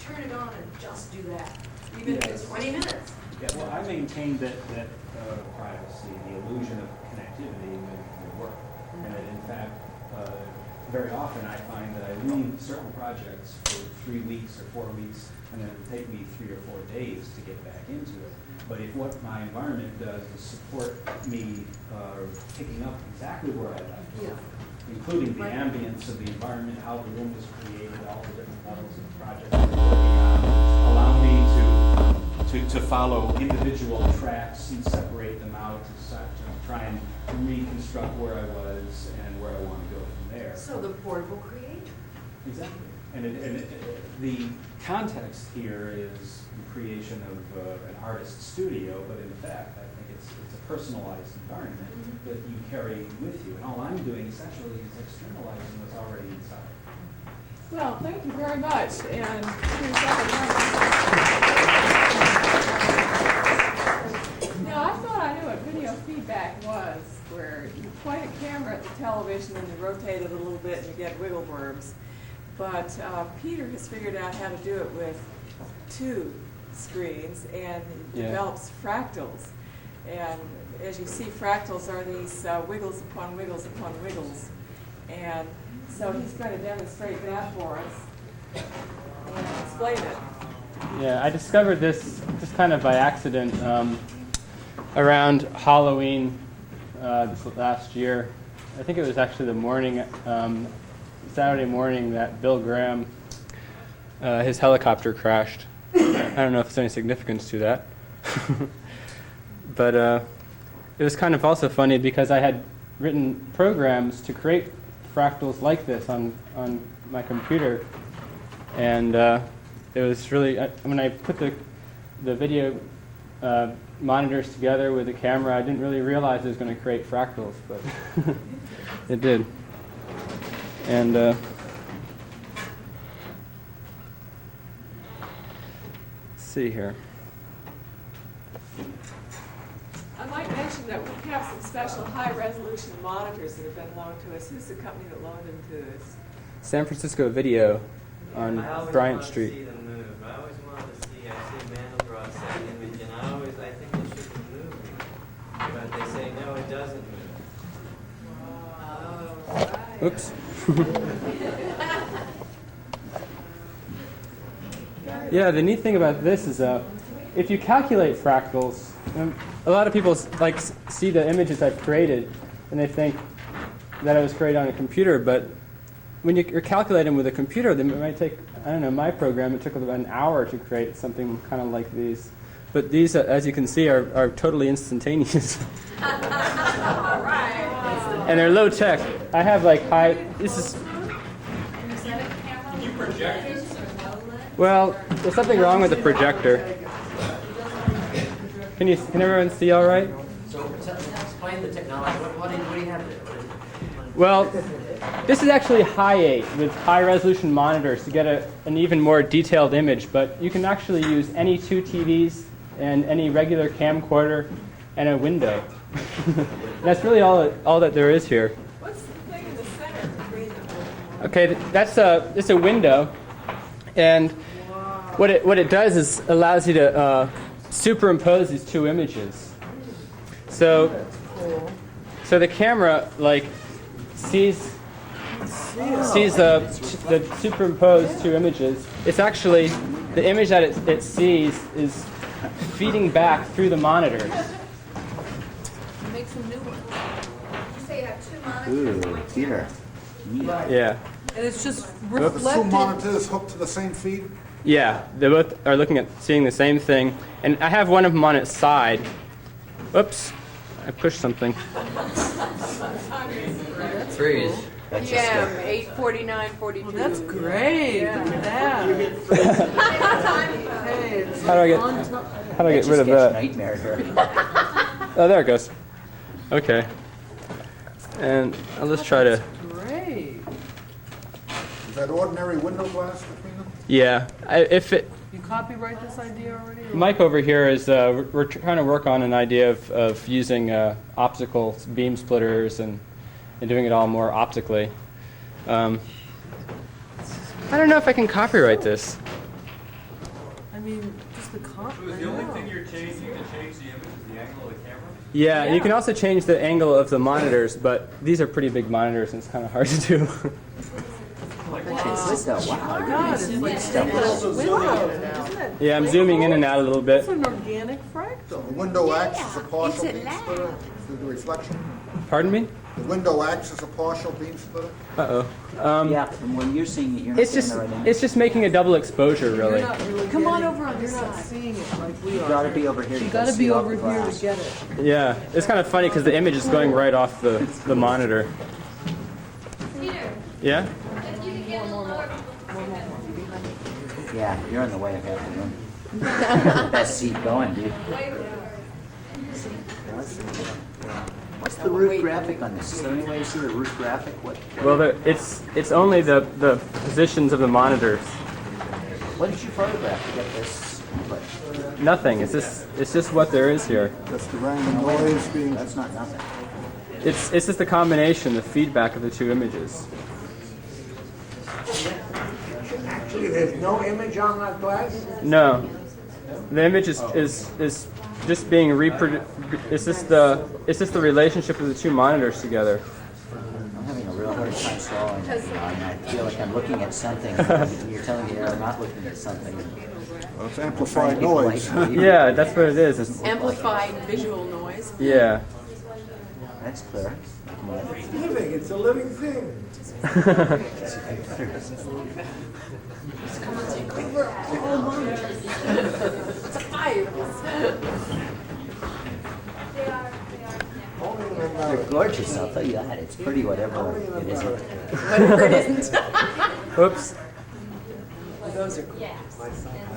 turn it on and just do that, even if it's 20 minutes. Yeah, well, I maintain that privacy, the illusion of connectivity will work. And that, in fact, very often I find that I leave certain projects for 3 weeks or 4 weeks, and then it will take me 3 or 4 days to get back into it. But if what my environment does is support me picking up exactly where I left off, including the ambience of the environment, how the room was created, all the different levels of the project, allow me to follow individual tracks and separate them out to try and reconstruct where I was and where I want to go from there. So the portable creator. Exactly. And the context here is the creation of an artist's studio, but in fact, I think it's a personalized environment that you carry with you. And all I'm doing essentially is externalizing what's already inside. Well, thank you very much. And now, I thought I knew what video feedback was, where you point a camera at the television and you rotate it a little bit and you get wiggle worms. But Peter has figured out how to do it with 2 screens, and he develops fractals. And as you see, fractals are these wiggles upon wiggles upon wiggles. And so he's going to demonstrate that for us and explain it. Yeah, I discovered this just kind of by accident around Halloween this last year. I think it was actually the morning, Saturday morning, that Bill Graham, his helicopter crashed. I don't know if there's any significance to that. But it was kind of also funny because I had written programs to create fractals like this on my computer. And it was really, when I put the video monitors together with the camera, I didn't really realize it was going to create fractals, but it did. And let's see here. I might mention that we have some special high-resolution monitors that have been loaned to us. Who's the company that loaned them to us? San Francisco Video on Bryant Street. I always wanted to see them move. I always wanted to see, I see Mandelbrot set an image, and I think it should move. But they say, no, it doesn't move. Oh, right. Oops. Yeah, the neat thing about this is if you calculate fractals, a lot of people see the images I've created and they think that it was created on a computer, but when you're calculating with a computer, then it might take, I don't know, my program, it took about an hour to create something kind of like these. But these, as you can see, are totally instantaneous. All right. And they're low tech. I have this is... Can you project it? Well, there's something wrong with the projector. Can everyone see all right? So explain the technology. What do you have there? Well, this is actually high 8 with high-resolution monitors to get an even more detailed image, but you can actually use any 2 TVs and any regular camcorder and a window. That's really all that there is here. What's the thing in the center between them? Okay, it's a window, and what it does is allows you to superimpose these 2 images. So the camera sees the superimposed 2 images. It's actually the image that it sees is feeding back through the monitors. Make some new ones. You say you have 2 monitors. Ooh, Peter. Yeah. And it's just The 2 reflected. monitors hooked to the same feed? Yeah, they both are looking at seeing the same thing. And I have one of them on its side. Oops, I pushed something. Freeze. Yeah, 849.42. Well, that's great. Yeah. Look at that. Hey, it's How do I get rid of that? Nightmare here. Oh, there it goes. Okay. And I'll just try to. great. Is that ordinary window glass between them? Yeah, You copyright this idea already? or- Mike over here is we're trying to work on an idea of using optical beam splitters and doing it all more optically. I don't know if I can copyright this. mean, just the comp. The only thing you're changing to change the image is the angle of the camera? Yeah, Yeah. you can also change the angle of the monitors, but these are pretty big monitors, and it's kind of hard to do. It's good though. Wow. God, it's like single window, isn't it? Yeah, I'm zooming in and out a little bit. It's an organic fractal. The window acts as a partial it's a beam lab. splitter through the reflection. Pardon me? The window acts as a partial beam splitter. Uh-oh. Yeah, and when you're seeing it, you're not It's seeing just the right angle. it's just making a double exposure, really. You're not really Come on getting- over on You're this not side. seeing it like we You are. gotta be over here. You to gotta see be off over the here glass. to get it. Yeah, it's kind of funny because the image is going right off the monitor. Peter, Yeah? if you could get a little lower. Yeah, you're in the way of half the room. Best seat going, dude. What's the root graphic on this? Is there any way to see the root graphic? What? Well, it's only the positions of the monitors. What did you photograph to get this input? Nothing. It's just what there is here. That's the random noise being. That's not nothing. It's just the combination, the feedback of the two images. Actually, there's no image on that glass? No, the image is just being reproduced. It's just the relationship of the two monitors together. I'm having a real hard time swallowing it. You know, and I feel like I'm looking at something. And you're telling me I'm not looking at something. Well, it's Trying to amplified keep away noise. from you. Yeah, that's what it is. It's, Amplified visual noise. yeah. That's clear. It's living, it's a living thing. They're gorgeous, I'll tell you that. It's pretty whatever it isn't. Whatever it isn't. Oops. Those are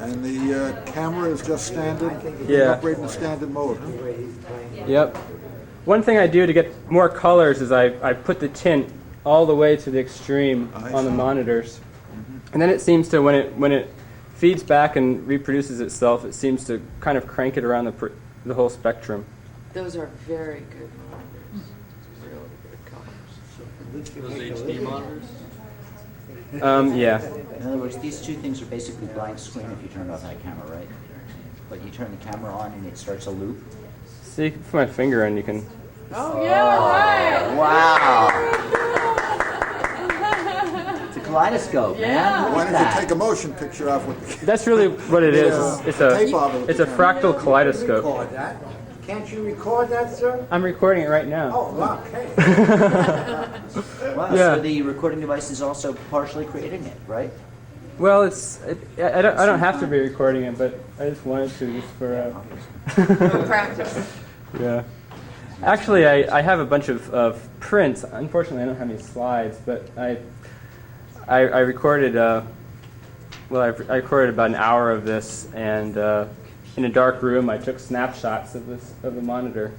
And the camera is just standard. Yeah. Operating in standard mode. Huh? Yep. One thing I do to get more colors is I put the tint all the way to the extreme on the monitors, and then it seems to when it feeds back and reproduces itself, it seems to kind of crank it around the whole spectrum. Those are very good monitors. Really good colors. Those HD monitors? Yeah. In other words, these two things are basically blank screen if you turn off that camera, right? But you turn the camera on and it starts a loop. See, you can put my finger in, you can. Oh yeah, right. Wow! It's a kaleidoscope, Yeah. man. Look Why at don't that. you take a motion picture of with the That's really what it is. It's tape of it. it's a fractal kaleidoscope. Record that. Can't you record that, sir? I'm recording it right now. Oh, okay. Wow, Yeah. so the recording device is also partially creating it, right? Well, I don't have to be recording it, but I just wanted to just for Practice. yeah. Actually, I have a bunch of prints. Unfortunately, I don't have any slides, but I recorded I recorded about an hour of this, and in a dark room, I took snapshots of the monitor.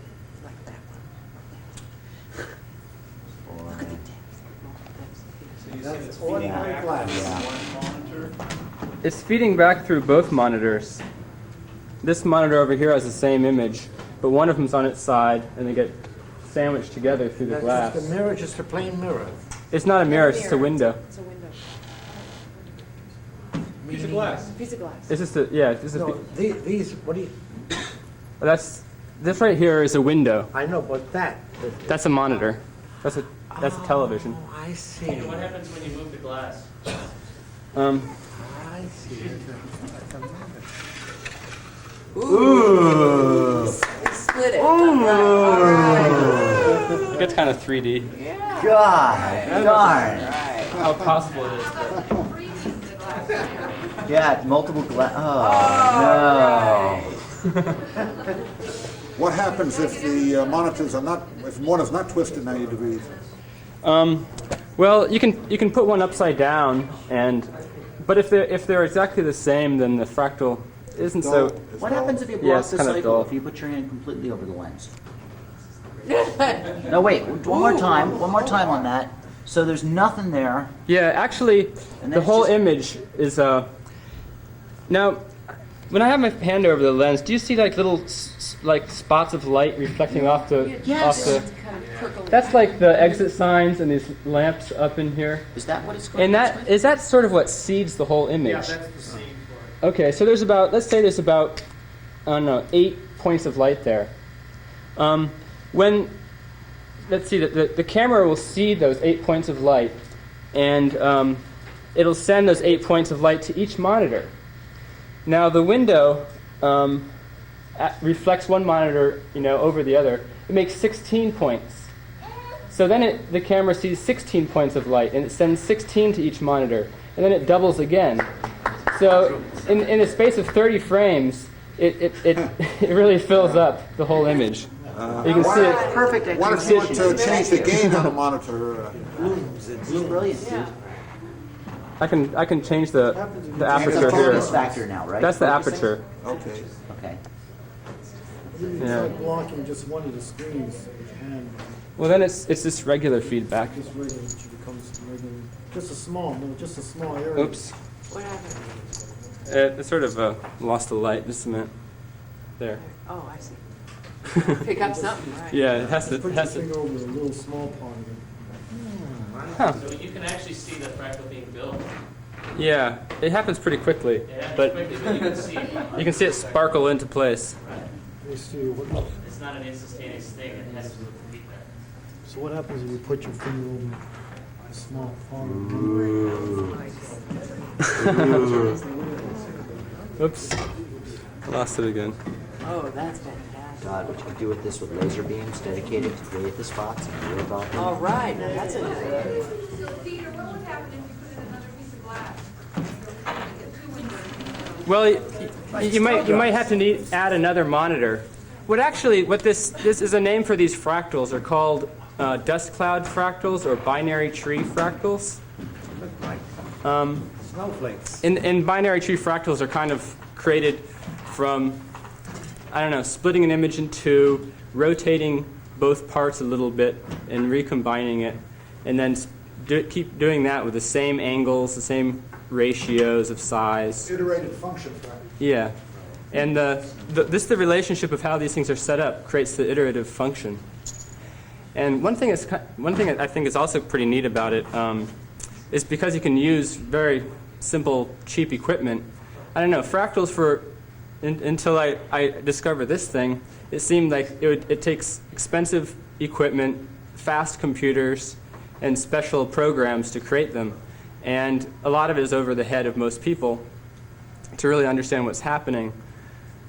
That's ordinary glass. It's feeding back through both monitors. This monitor over here has the same image, but one of them's on its side, and they get sandwiched together through the That's glass. just a mirror, just a plain mirror. It's not a mirror; it's just a window. It's a window. Piece of glass. Piece of glass. It's just a It's just No, these, what do you, this right here is a window. I know, but that. That's a monitor. That's a television. Oh, I see. What happens when you move the glass? I see. Ooh. Split it. It gets kind of 3D. God darn. How possible it is. Yeah, multiple glass. Oh, no. What happens if the monitors are not, if one is not twisted 90 degrees? Well, you can put one upside down, but if they're exactly the same, then the fractal isn't so. What happens if you Yeah, block it's the kind of cycle? dull. If you put your hand completely over the lens? No, wait. One more time. One more time on that. So there's nothing there. Yeah, actually, And then the it's whole just- image is now. When I have my hand over the lens, do you see like little like spots of light reflecting off the Yes. off the? That's like the exit signs and these lamps up in here. Is that what it's going And to that is that sort of what seeds the whole image. Yeah, that's the scene Okay, so there's about, let's say there's about, I don't know, 8 points of light there. Let's see, the camera will see those 8 points of light, and it'll send those 8 points of light to each monitor. Now the window reflects one monitor, over the other. It makes 16 points. So then the camera sees 16 points of light, and it sends 16 to each monitor, and then it doubles again. So in a space of 30 frames, it really fills up the whole image. You can see it. Perfect What if you want execution. to change the gain on the monitor? It's brilliant, dude. I can change the It's a aperture focus here. factor now, right? That's the Focusing? aperture. Okay. Okay. It's Yeah. like blocking just one of the screens with your hand. Well, then it's just regular feedback. Just regular, it becomes regular. Just a small area. Oops. What happened? It sort of lost the light just a minute. There. Oh, I see. Pick up something, right? Yeah, it has to. Put It your has to. finger over the little small part of it. So you can actually see the fractal being built. Yeah, it happens pretty quickly, It happens but quickly, but you can see it. you can see it sparkle into place. You see, what, It's not an instantaneous thing. It has to repeat that. so what happens if you put your finger over a small part of it? Oops. I lost it again. Oh, that's fantastic. God, what you could do with this with laser beams dedicated to create the spots and real about All right, now that's a So, Peter, what would happen if you put in another piece of glass? Get two windows. Well, you might have to add another monitor. What this is a name for these fractals. Are called dust cloud fractals or binary tree fractals. Snowflakes. And binary tree fractals are kind of created from, I don't know, splitting an image in two, rotating both parts a little bit, and recombining it, and then keep doing that with the same angles, the same ratios of size. Iterated function factor. Yeah, and the relationship of how these things are set up creates the iterative function. And one thing I think is also pretty neat about it is because you can use very simple, cheap equipment. I don't know, fractals until I discovered this thing, it seemed like it takes expensive equipment, fast computers, and special programs to create them. And a lot of it is over the head of most people to really understand what's happening.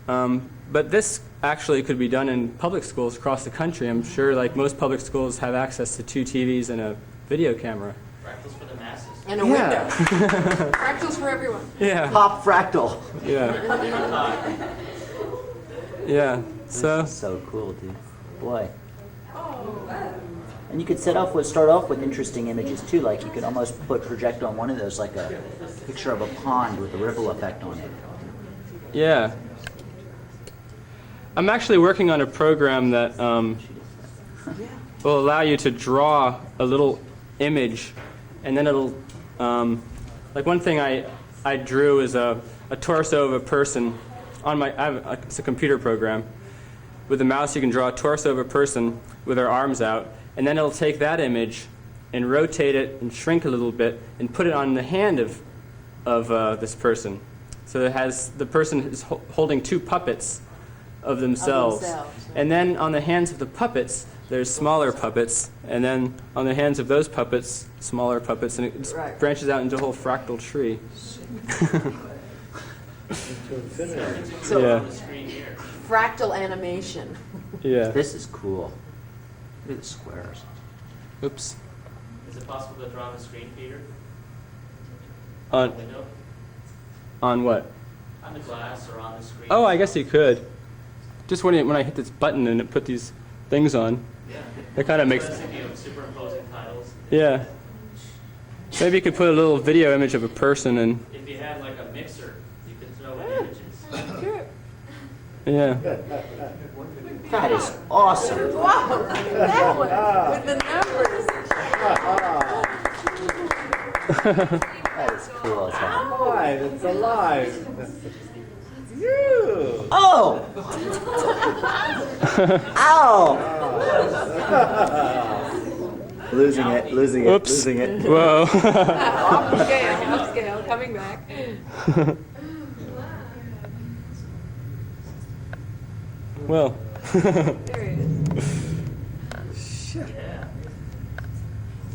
But this actually could be done in public schools across the country. I'm sure like most public schools have access to 2 TVs and a video camera. Fractals for the masses. And a window. Fractals for everyone. Yeah. Pop fractal. Yeah. Yeah. So. This is so cool, dude. Boy. And you could start off with interesting images too. Like you could almost project on one of those like a picture of a pond with a ripple effect on it. Yeah. I'm actually working on a program that will allow you to draw a little image, and then it'll, like one thing I drew is a torso of a person on it's a computer program. With the mouse you can draw a torso of a person with their arms out, and then it'll take that image and rotate it and shrink a little bit and put it on the hand of this person. So the person is holding 2 puppets of themselves. And then on the hands of the puppets, there's smaller puppets, and then on the hands of those puppets, smaller puppets, and it just branches out into a whole fractal tree. So Yeah. fractal animation. Yeah. This is cool. Look at the squares. Oops. Is it possible to draw on the screen, Peter? On Window? on what? On the glass or on the screen? Oh, I guess you could. Just when I hit this button and it put these things on, Yeah. it kind of makes. I was thinking of superimposing titles. Yeah. Maybe you could put a little video image of a person and. If you had like a mixer, you could throw in images. Yeah. That is awesome. Wow, that one with the numbers. That is cool as hell. Alive, it's alive. You. Oh! Ow! Losing it. Oops. Losing it. Whoa. Off scale, coming back. Well. There he is. Shit.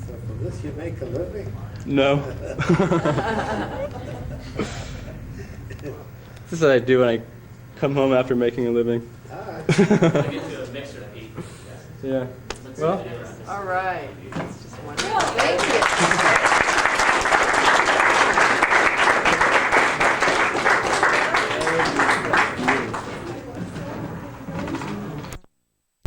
So from this you make a living? No. This is what I do when I come home after making a living. Yeah. Well. All right. That's just wonderful. Thank you.